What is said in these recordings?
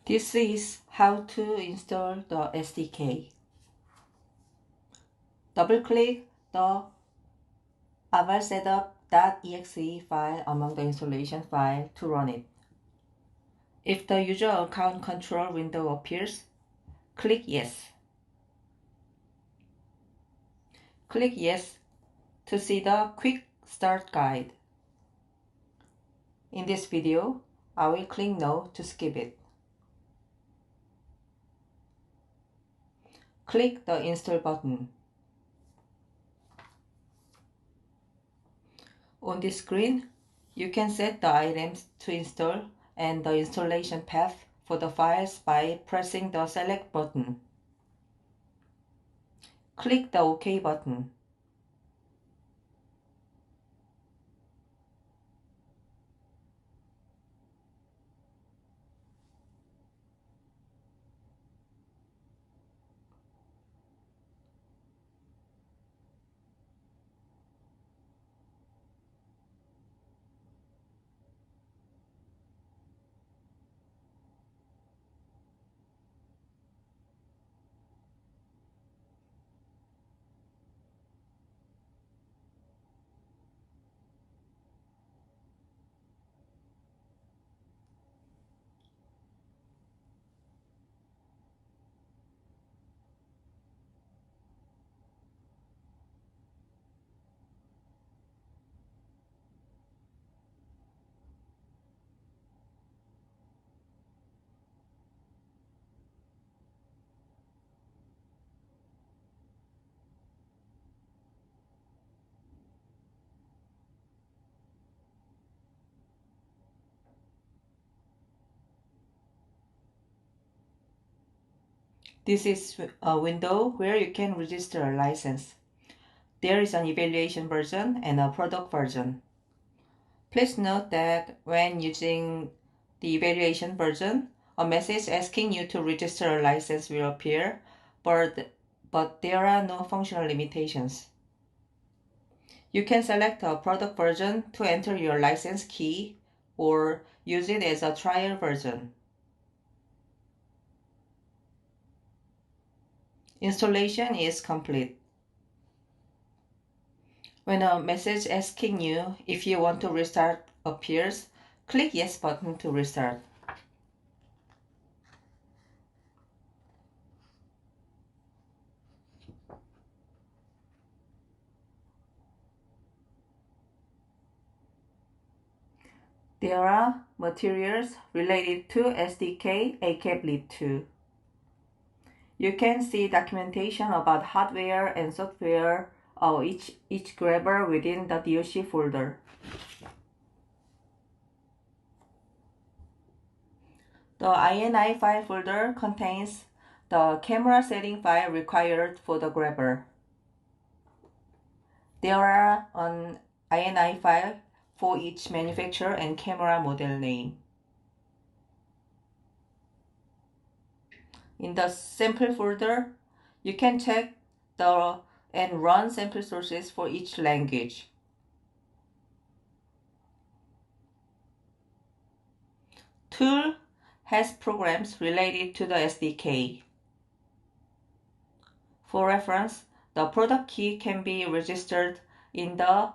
This is how to install the SDK. Double-click the avalsetup.exe file among the installation file to run it. If the user account control window appears, click Yes. Click Yes to see the quick start guide. In this video, I will click No to skip it. Click the Install button. On this screen, you can set the items to install and the installation path for the files by pressing the Select button. Click the OK button. This is a window where you can register a license. There is an evaluation version and a product version. Please note that when using the evaluation version, a message asking you to register a license will appear, but there are no functional limitations. You can select a product version to enter your license key or use it as a trial version. Installation is complete. When a message asking you if you want to restart appears, click Yes button to restart. There are materials related to SDK-AcapLib2. You can see documentation about hardware and software of each grabber within the DOC folder. The INI file folder contains the camera setting file required for the grabber. There are an INI file for each manufacturer and camera model name. In the sample folder, you can check and run sample sources for each language. Tool has programs related to the SDK. For reference, the product key can be registered in the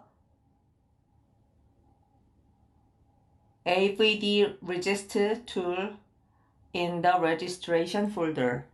AVD register tool in the registration folder.